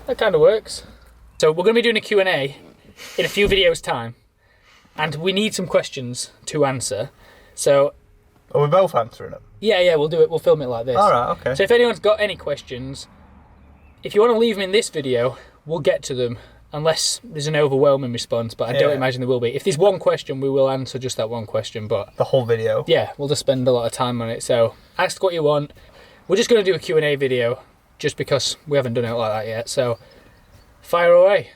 that kind of works. So we're going to be doing a Q&A in a few videos' time, and we need some questions to answer. So... Are we both answering them? Yeah, we'll do it. We'll film it like this. All right, okay. So if anyone's got any questions, if you want to leave them in this video, we'll get to them, unless there's an overwhelming response, but I don't imagine there will be. If there's one question, we will answer just that one question, but... The whole video? Yeah, we'll just spend a lot of time on it. So ask what you want. We're just going to do a Q&A video, just because we haven't done it like that yet. So fire away.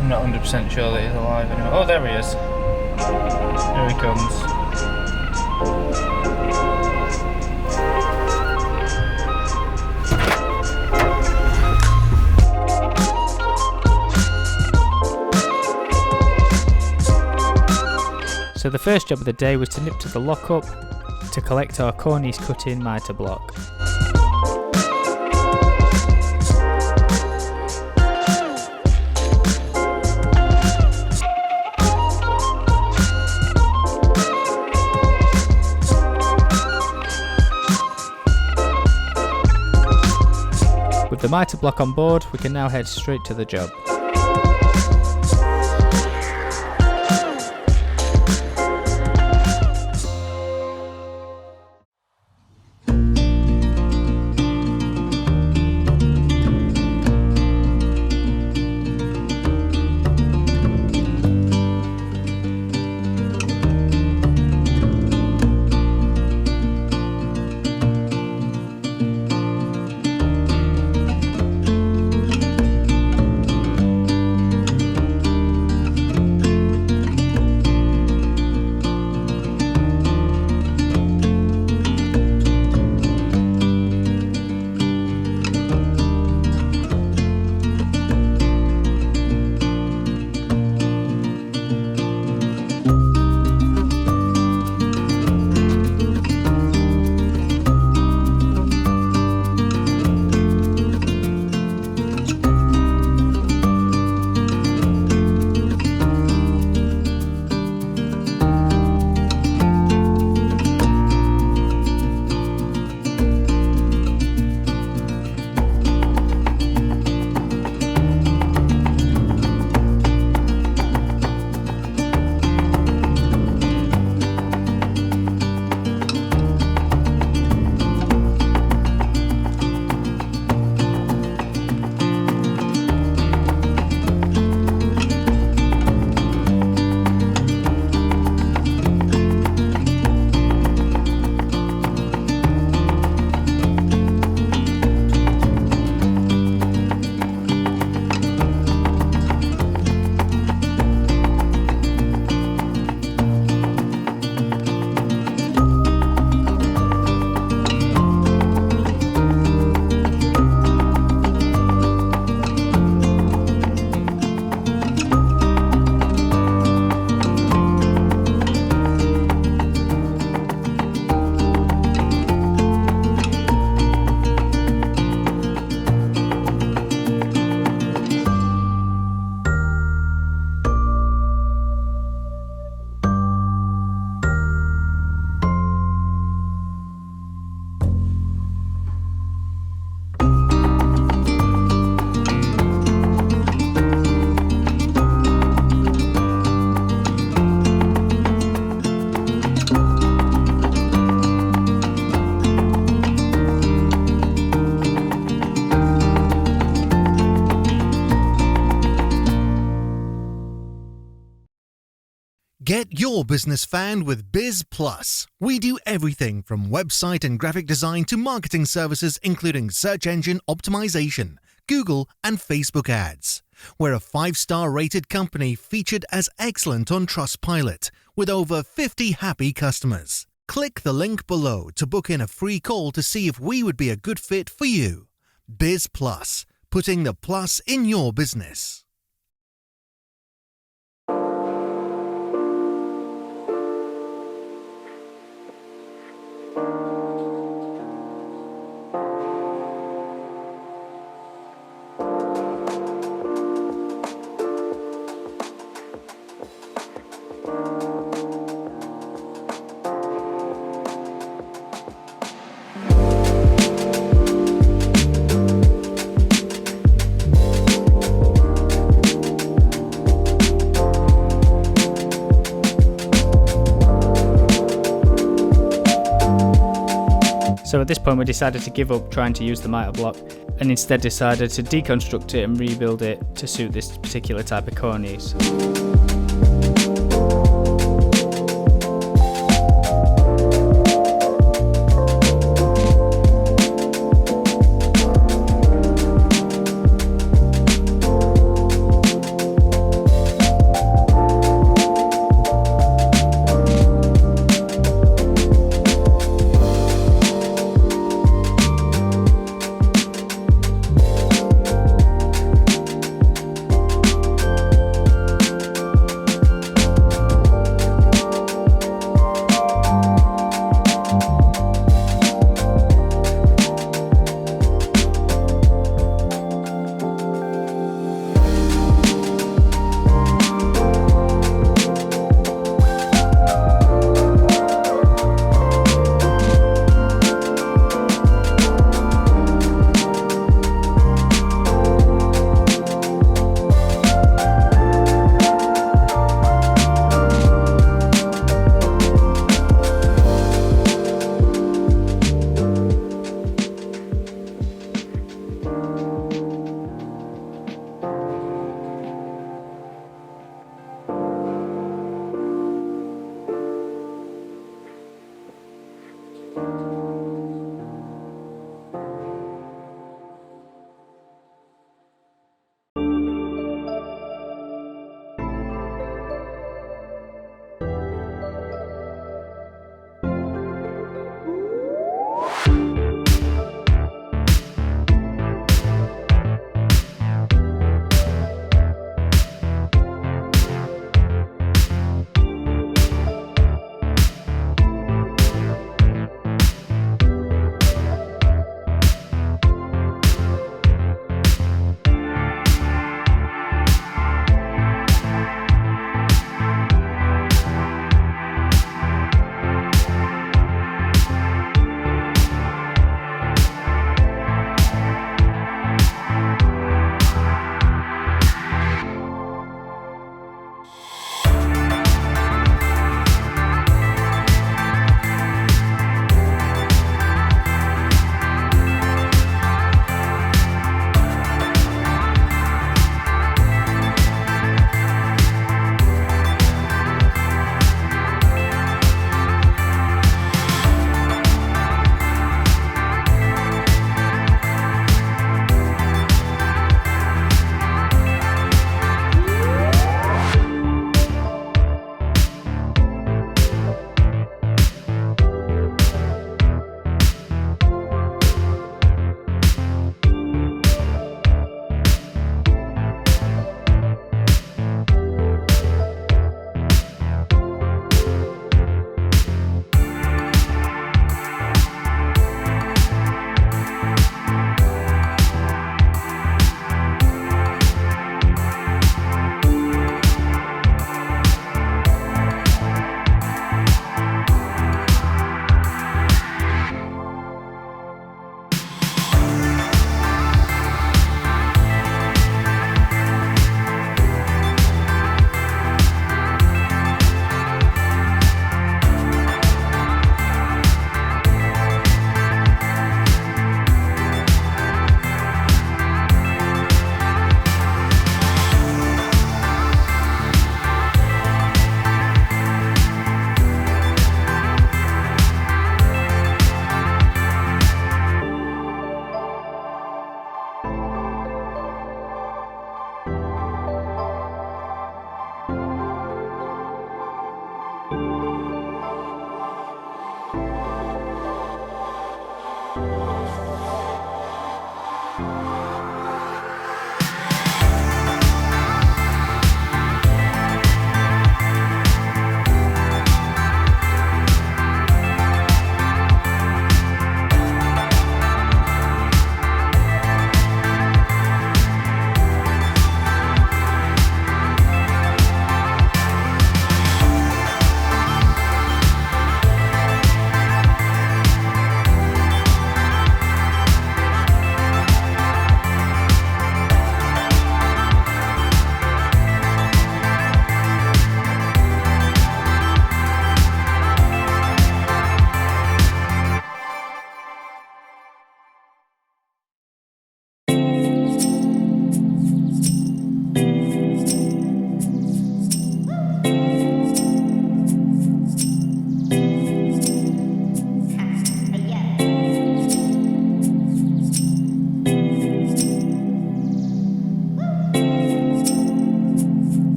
I'm not 100% sure that he's alive anymore. Oh, there he is. Here he comes. So the first job of the day was to nip to the lockup to collect our Cornice cut-in mitre block. With the mitre block on board, we can now head straight to the job. Get your business found with Biz Plus. We do everything from website and graphic design to marketing services, including search engine optimization, Google and Facebook ads. We're a 5-star rated company featured as excellent on Trustpilot, with over 50 happy customers. Click the link below to book in a free call to see if we would be a good fit for you. Biz Plus, putting the plus in your business. at this point we decided to give up trying to use the mitre block and instead decided to deconstruct it and rebuild it to suit this particular type of cornice.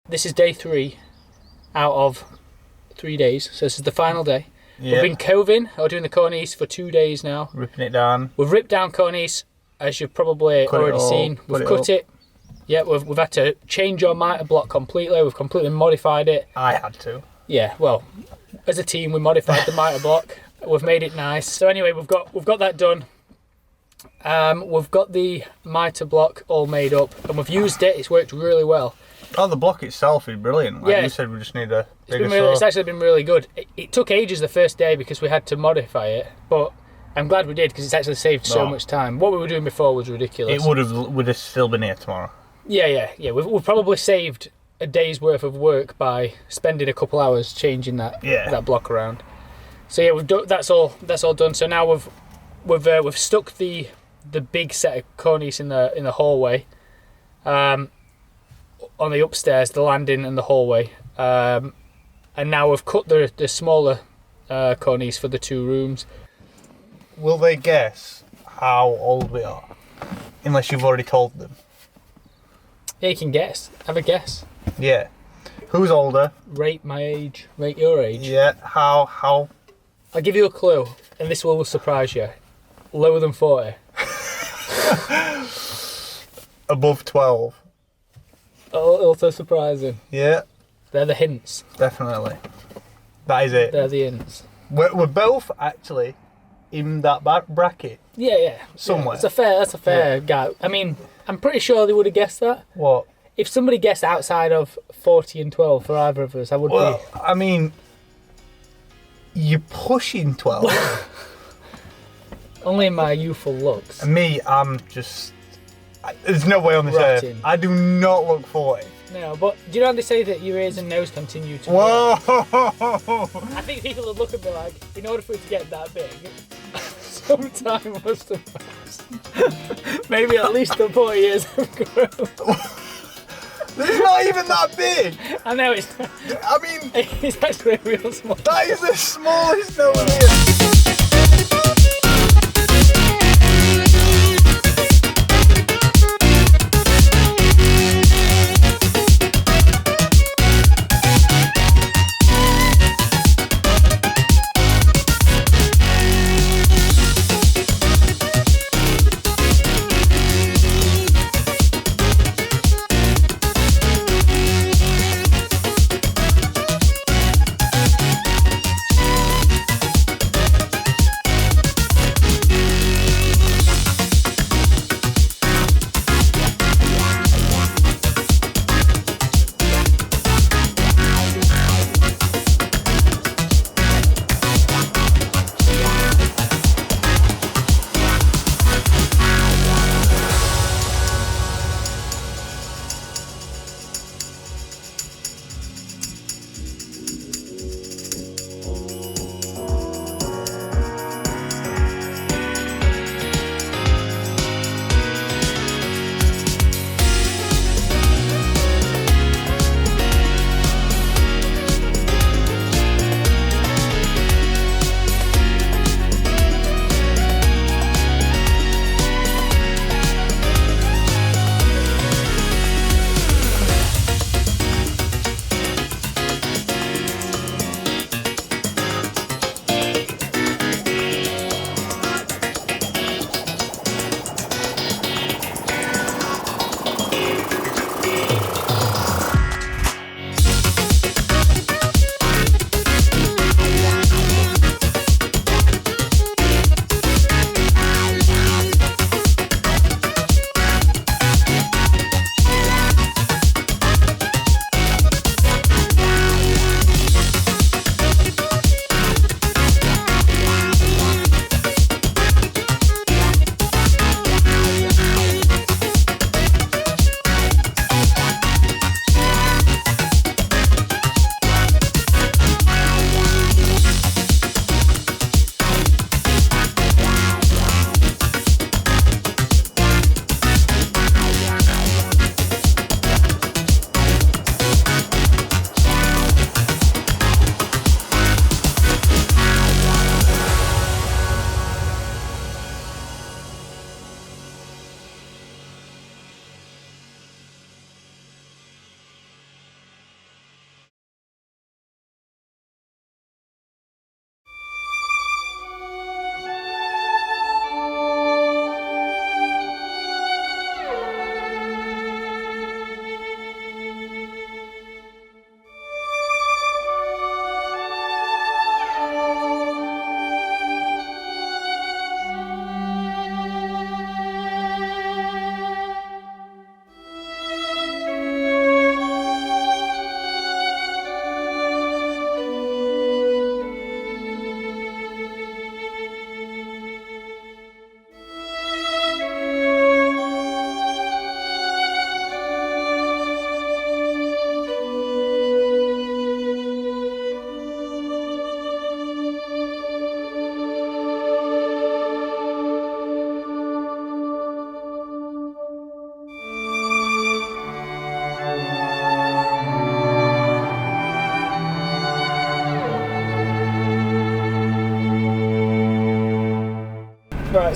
This is day 3 out of 3 days. So this is the final day. Yeah. We've been coving or doing the Cornice for 2 days now. Ripping it down. We've ripped down Cornice, as you've probably already seen. We've cut it. Yeah, we've had to change our mitre block completely. We've completely modified it. I had to. Yeah, well, as a team, we modified the mitre block. We've made it nice. So anyway, we've got that done. We've got the mitre block all made up, and we've used it. It's worked really well. Oh, the block itself is brilliant. Like you said, we just need a bigger saw. It's actually been really good. It took ages the first day because we had to modify it, but I'm glad we did because it's actually saved so much time. What we were doing before was ridiculous. It would have still been here tomorrow. Yeah. We've probably saved a day's worth of work by spending a couple hours changing that block around. So yeah, we've done, that's all done. So now we've stuck the big set of cornice in the hallway, on the upstairs, the landing and the hallway, and now we've cut the smaller cornice for the 2 rooms. Will they guess how old we are? Unless you've already told them. Yeah, you can guess. Have a guess. Yeah. Who's older? Rate my age. Rate your age. Yeah. How? I'll give you a clue, and this will surprise you. Lower than 40. Above 12. Also surprising. Yeah. They're the hints. Definitely. That is it. They're the hints. We're both actually in that bracket. Yeah. Somewhere. Yeah, that's a fair guy. I mean, I'm pretty sure they would have guessed that. What? If somebody guessed outside of 40 and 12 for either of us, I would be. I mean, you're pushing 12. Only in my youthful looks. And me, I'm just... There's no way on this earth. Rotting. I do not look 40. No, but do you know how they say that your ears and nose continue to Whoa! grow? I think people would look at me like, in order for it to get that big, some time must have passed. Maybe at least the 40 years have grown. It's not even that big. I know it's. I mean, It's actually real small. that is the smallest no one is.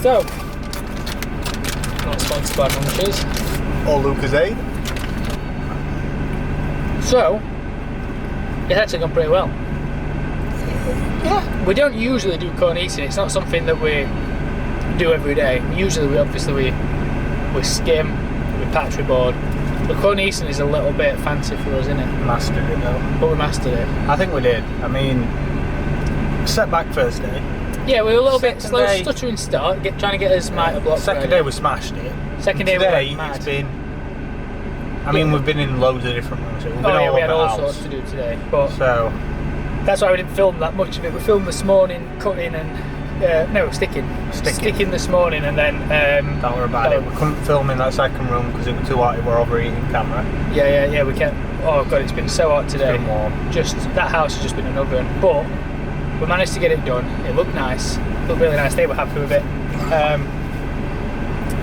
So, not sponsored by Munchies. Or Lucozade. So, it's actually gone pretty well. Yeah. We don't usually do cornicing. It's not something that we do every day. Usually, we skim, we patch board. But cornicing is a little bit fancy for us, isn't it? Mastered it though. But we mastered it. I think we did. I mean, setback first day. Yeah, we were a little bit Second slow, day- stuttering start, trying to get us mitre block Second ready. day we smashed it. Second day we Today went mad. it's been. I mean, we've been in loads of different rooms. We've been Oh yeah, all we had over all the sorts house. to do today. But So that's why we didn't film that much of it. We filmed this morning, cutting and sticking this morning, and then that were about it. We couldn't film in that second room because it was too hot. We were overheating camera. Yeah. We kept. Oh god, it's been so hot today. It's been warm. Just that house has just been an oven, but we managed to get it done. It looked nice. It looked really nice. They were happy with it.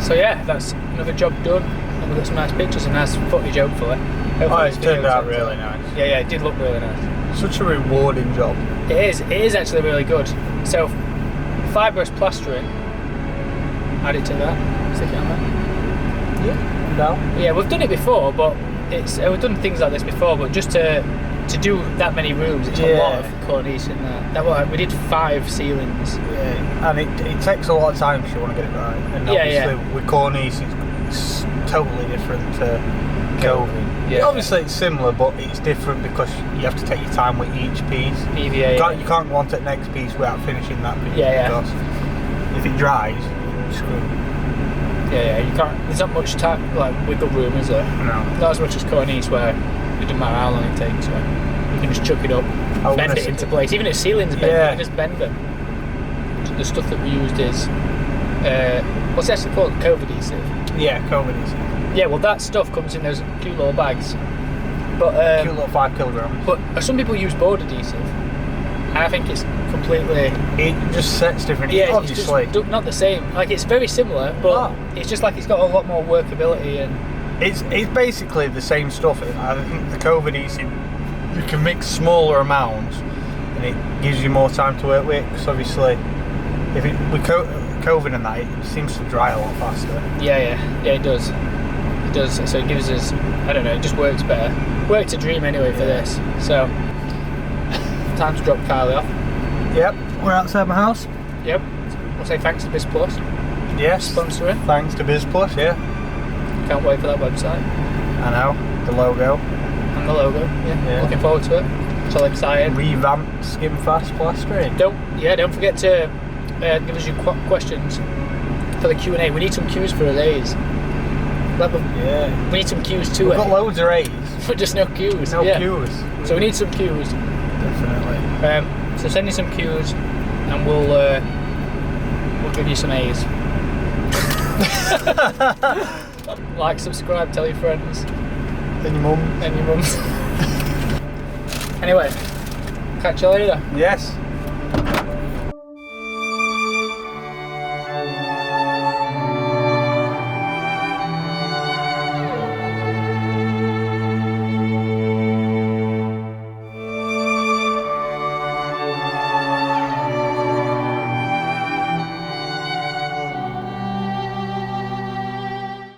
So yeah, that's another job done. And we've got some nice pictures and nice footage, hopefully. Oh, it's turned out really nice. Yeah, it did look really nice. Such a rewarding job. It is actually really good. So, fibrous plastering. Add it to that. Stick it on that. Yeah. No. Yeah, we've done it before, but we've done things like this before. But just to do that many rooms, it's a lot of cornice in there. We did 5 ceilings. Yeah. And it takes a lot of time if you want to get it right. And obviously with cornice, it's totally different to coving. Yeah. Obviously it's similar, but it's different because you have to take your time with each piece. EVA. You can't go on to the next piece without finishing that piece. Yeah. Because if it dries, you're screwed. Yeah, you can't. There's not much time, like wiggle room, is there? No. Not as much as cornice, where it doesn't matter how long it takes. Where you can just chuck it up, bend it into place. Even if ceilings bend, you can just bend them. The stuff that we used is what's it actually called? Cove adhesive. Yeah, COVID adhesive. Yeah, well, that stuff comes in those cute little bags. But Cute little 5 kilograms. But some people use board adhesive, and I think it's completely. It just sets different. Yeah, obviously. it's just not the same. Like, it's very similar, but it's just like it's got a lot more workability and. It's basically the same stuff. I think the COVID adhesive, you can mix smaller amounts, and it gives you more time to work with. Because obviously, with COVID and that, it seems to dry a lot faster. Yeah, it does. It does. So it gives us. I don't know. It just works better. Worked a dream anyway for this. So time to drop Kylie off. Yep, we're outside my house. Yep. We'll say thanks to Biz Plus. Yes. Sponsoring. Thanks to Biz Plus. Yeah. Can't wait for that website. I know, the logo. And the logo, yeah. Looking forward to it. So excited. Revamped Skin Fast Plastering. Don't forget to give us your questions for the Q&A. We need some cues for our A's. Yeah. We need some cues too. We've got loads of A's. But just no cues. No cues. So we need some cues. Definitely. So send me some cues, and we'll give you some A's. Like, subscribe, tell your friends. And your mum. And your mums. Anyway, catch you later. Yes.